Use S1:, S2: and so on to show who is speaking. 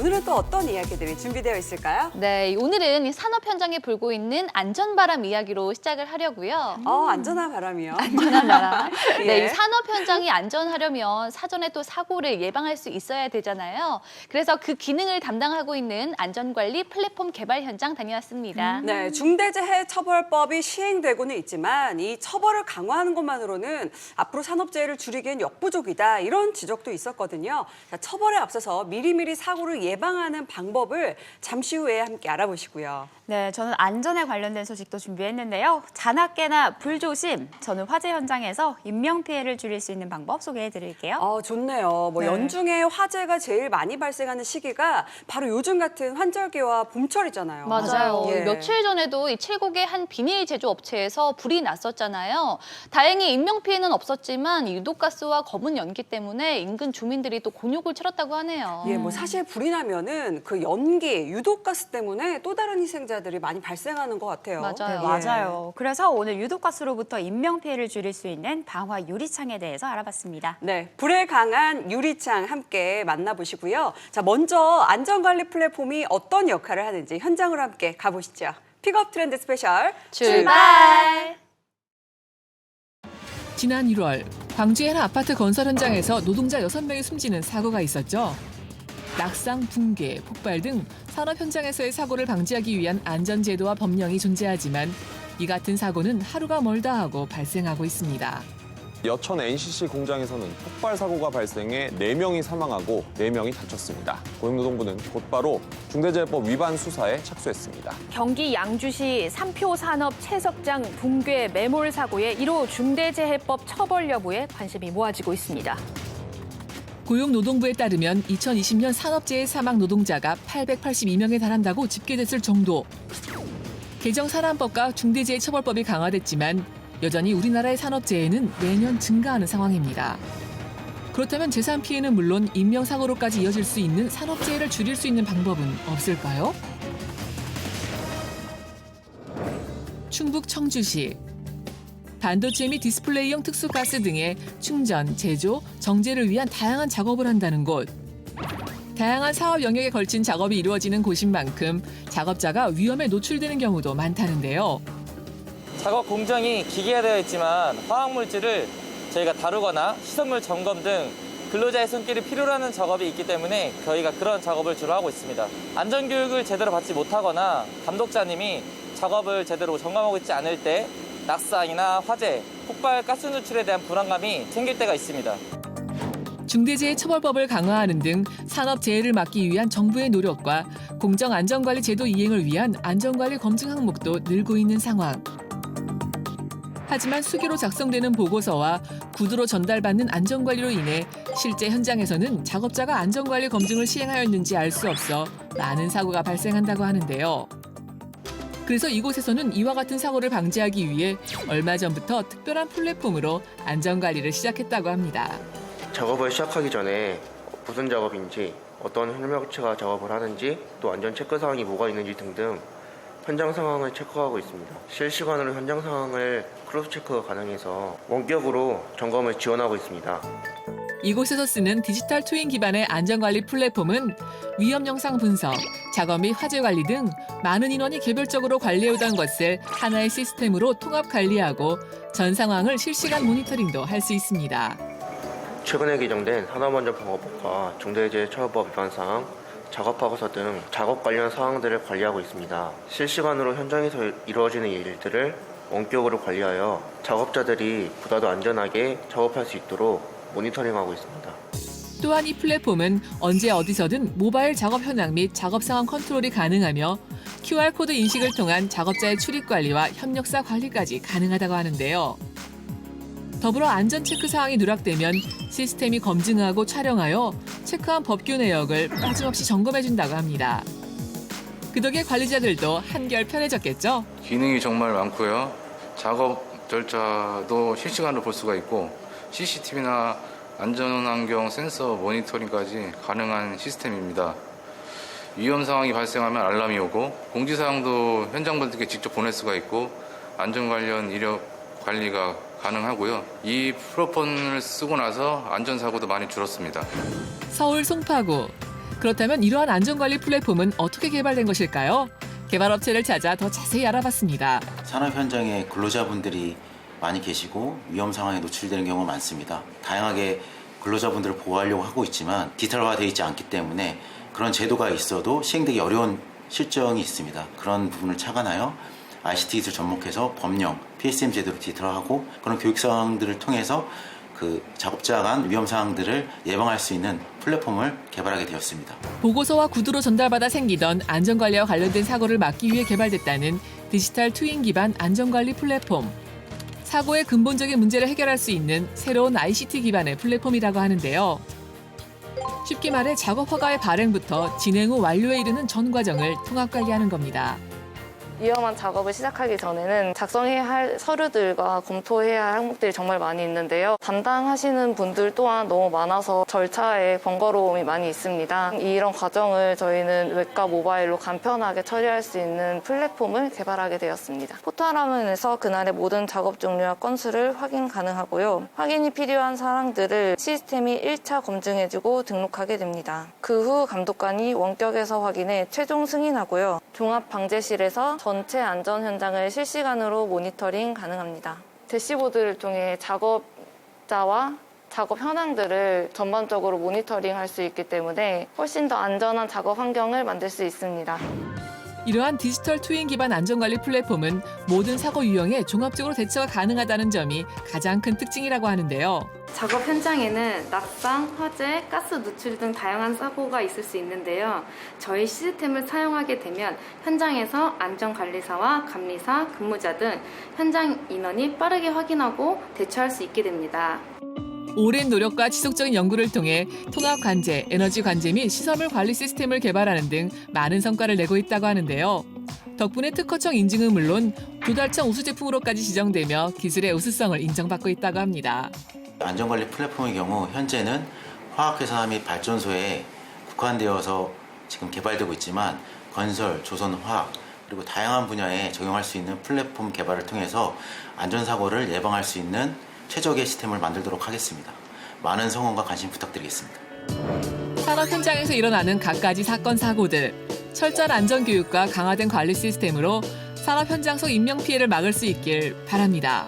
S1: 오늘은 또 어떤 이야기들이 준비되어 있을까요?
S2: 네, 오늘은 이 산업 현장에 불고 있는 안전바람 이야기로 시작을 하려고요.
S1: 안전한 바람이요.
S2: 안전한 바람.
S1: 예.
S2: 네, 이 산업 현장이 안전하려면 사전에 또 사고를 예방할 수 있어야 되잖아요. 그래서 그 기능을 담당하고 있는 안전관리 플랫폼 개발 현장 다녀왔습니다.
S1: 네, 중대재해처벌법이 시행되고는 있지만 이 처벌을 강화하는 것만으로는 앞으로 산업재해를 줄이기엔 역부족이다 이런 지적도 있었거든요. 자, 처벌에 앞서서 미리미리 사고를 예방하는 방법을 잠시 후에 함께 알아보시고요.
S3: 네, 저는 안전에 관련된 소식도 준비했는데요. 자나깨나 불조심, 저는 화재 현장에서 인명피해를 줄일 수 있는 방법 소개해드릴게요.
S1: 좋네요.
S3: 네.
S1: 연중에 화재가 제일 많이 발생하는 시기가 바로 요즘 같은 환절기와 봄철이잖아요.
S2: 맞아요.
S1: 예.
S2: 며칠 전에도 이 칠곡의 한 비닐 제조업체에서 불이 났었잖아요. 다행히 인명피해는 없었지만 유독가스와 검은 연기 때문에 인근 주민들이 또 곤욕을 치렀다고 하네요.
S1: 예, 사실 불이 나면은 그 연기, 유독가스 때문에 또 다른 희생자들이 많이 발생하는 것 같아요.
S2: 맞아요.
S3: 네, 맞아요. 그래서 오늘 유독가스로부터 인명피해를 줄일 수 있는 방화 유리창에 대해서 알아봤습니다.
S1: 네, 불에 강한 유리창 함께 만나보시고요. 자, 먼저 안전관리 플랫폼이 어떤 역할을 하는지 현장으로 함께 가보시죠. 픽업 트렌드 스페셜
S2: 출발!
S4: 지난 1월 광주의 한 아파트 건설 현장에서 노동자 6명이 숨지는 사고가 있었죠. 낙상, 붕괴, 폭발 등 산업 현장에서의 사고를 방지하기 위한 안전제도와 법령이 존재하지만 이 같은 사고는 하루가 멀다 하고 발생하고 있습니다.
S5: 여천 NCC 공장에서는 폭발 사고가 발생해 4명이 사망하고 4명이 다쳤습니다. 고용노동부는 곧바로 중대재해법 위반 수사에 착수했습니다.
S6: 경기 양주시 삼표산업 채석장 붕괴 매몰 사고의 1호 중대재해법 처벌 여부에 관심이 모아지고 있습니다.
S4: 고용노동부에 따르면 2020년 산업재해 사망 노동자가 882명에 달한다고 집계됐을 정도. 개정 산안법과 중대재해처벌법이 강화됐지만 여전히 우리나라의 산업재해는 매년 증가하는 상황입니다. 그렇다면 재산 피해는 물론 인명사고로까지 이어질 수 있는 산업재해를 줄일 수 있는 방법은 없을까요? 충북 청주시. 반도체 및 디스플레이용 특수가스 등의 충전, 제조, 정제를 위한 다양한 작업을 한다는 곳. 다양한 사업 영역에 걸친 작업이 이루어지는 곳인 만큼 작업자가 위험에 노출되는 경우도 많다는데요.
S7: 작업 공정이 기계화되어 있지만 화학물질을 저희가 다루거나 시설물 점검 등 근로자의 손길이 필요로 하는 작업이 있기 때문에 저희가 그런 작업을 주로 하고 있습니다. 안전교육을 제대로 받지 못하거나 감독자님이 작업을 제대로 점검하고 있지 않을 때 낙상이나 화재, 폭발 가스 누출에 대한 불안감이 생길 때가 있습니다.
S4: 중대재해처벌법을 강화하는 등 산업재해를 막기 위한 정부의 노력과 공정안전관리 제도 이행을 위한 안전관리 검증 항목도 늘고 있는 상황. 하지만 수기로 작성되는 보고서와 구두로 전달받는 안전관리로 인해 실제 현장에서는 작업자가 안전관리 검증을 시행하였는지 알 수 없어 많은 사고가 발생한다고 하는데요. 그래서 이곳에서는 이와 같은 사고를 방지하기 위해 얼마 전부터 특별한 플랫폼으로 안전관리를 시작했다고 합니다.
S8: 작업을 시작하기 전에 무슨 작업인지, 어떤 협력체가 작업을 하는지, 또 안전 체크 사항이 뭐가 있는지 등등 현장 상황을 체크하고 있습니다. 실시간으로 현장 상황을 크로스 체크가 가능해서 원격으로 점검을 지원하고 있습니다.
S4: 이곳에서 쓰는 디지털 트윈 기반의 안전관리 플랫폼은 위험 영상 분석, 작업 및 화재 관리 등 많은 인원이 개별적으로 관리해오던 것을 하나의 시스템으로 통합 관리하고 전 상황을 실시간 모니터링도 할 수 있습니다.
S8: 최근에 개정된 산업안전방어법과 중대재해처벌법 위반 사항, 작업하고서 등 작업 관련 사항들을 관리하고 있습니다. 실시간으로 현장에서 이루어지는 일들을 원격으로 관리하여 작업자들이 보다 더 안전하게 작업할 수 있도록 모니터링하고 있습니다.
S4: 또한 이 플랫폼은 언제 어디서든 모바일 작업 현황 및 작업 상황 컨트롤이 가능하며 QR코드 인식을 통한 작업자의 출입 관리와 협력사 관리까지 가능하다고 하는데요. 더불어 안전 체크 사항이 누락되면 시스템이 검증하고 촬영하여 체크한 법규 내역을 빠짐없이 점검해준다고 합니다. 그 덕에 관리자들도 한결 편해졌겠죠?
S9: 기능이 정말 많고요. 작업 절차도 실시간으로 볼 수가 있고 CCTV나 안전환경 센서 모니터링까지 가능한 시스템입니다. 위험 상황이 발생하면 알람이 오고 공지사항도 현장분들께 직접 보낼 수가 있고 안전 관련 이력 관리가 가능하고요. 이 플랫폼을 쓰고 나서 안전사고도 많이 줄었습니다.
S4: 서울 송파구. 그렇다면 이러한 안전관리 플랫폼은 어떻게 개발된 것일까요? 개발업체를 찾아 더 자세히 알아봤습니다.
S10: 산업 현장에 근로자분들이 많이 계시고 위험 상황에 노출되는 경우가 많습니다. 다양하게 근로자분들을 보호하려고 하고 있지만 디지털화되어 있지 않기 때문에 그런 제도가 있어도 시행되기 어려운 실정이 있습니다. 그런 부분을 착안하여 ICT 기술 접목해서 법령, PSM 제도를 디지털화하고 그런 교육 상황들을 통해서 그 작업자 간 위험 상황들을 예방할 수 있는 플랫폼을 개발하게 되었습니다.
S4: 보고서와 구두로 전달받아 생기던 안전관리와 관련된 사고를 막기 위해 개발됐다는 디지털 트윈 기반 안전관리 플랫폼. 사고의 근본적인 문제를 해결할 수 있는 새로운 ICT 기반의 플랫폼이라고 하는데요. 쉽게 말해 작업 허가의 발행부터 진행 후 완료에 이르는 전 과정을 통합 관리하는 겁니다.
S11: 위험한 작업을 시작하기 전에는 작성해야 할 서류들과 검토해야 할 항목들이 정말 많이 있는데요. 담당하시는 분들 또한 너무 많아서 절차에 번거로움이 많이 있습니다. 이런 과정을 저희는 웹과 모바일로 간편하게 처리할 수 있는 플랫폼을 개발하게 되었습니다. 포털 화면에서 그날의 모든 작업 종류와 건수를 확인 가능하고요. 확인이 필요한 사항들을 시스템이 1차 검증해주고 등록하게 됩니다. 그 후 감독관이 원격에서 확인해 최종 승인하고요. 종합방재실에서 전체 안전 현장을 실시간으로 모니터링 가능합니다. 대시보드를 통해 작업자와 작업 현황들을 전반적으로 모니터링할 수 있기 때문에 훨씬 더 안전한 작업 환경을 만들 수 있습니다.
S4: 이러한 디지털 트윈 기반 안전관리 플랫폼은 모든 사고 유형에 종합적으로 대처가 가능하다는 점이 가장 큰 특징이라고 하는데요.
S12: 작업 현장에는 낙상, 화재, 가스 누출 등 다양한 사고가 있을 수 있는데요. 저희 시스템을 사용하게 되면 현장에서 안전관리사와 감리사, 근무자 등 현장 인원이 빠르게 확인하고 대처할 수 있게 됩니다.
S4: 오랜 노력과 지속적인 연구를 통해 통합 관제, 에너지 관제 및 시설물 관리 시스템을 개발하는 등 많은 성과를 내고 있다고 하는데요. 덕분에 특허청 인증은 물론 도달청 우수 제품으로까지 지정되며 기술의 우수성을 인정받고 있다고 합니다.
S10: 안전관리 플랫폼의 경우 현재는 화학회사 및 발전소에 국한되어서 지금 개발되고 있지만 건설, 조선, 화학 그리고 다양한 분야에 적용할 수 있는 플랫폼 개발을 통해서 안전사고를 예방할 수 있는 최적의 시스템을 만들도록 하겠습니다. 많은 성원과 관심 부탁드리겠습니다.
S4: 산업 현장에서 일어나는 갖가지 사건 사고들, 철저한 안전교육과 강화된 관리 시스템으로 산업 현장 속 인명피해를 막을 수 있길 바랍니다.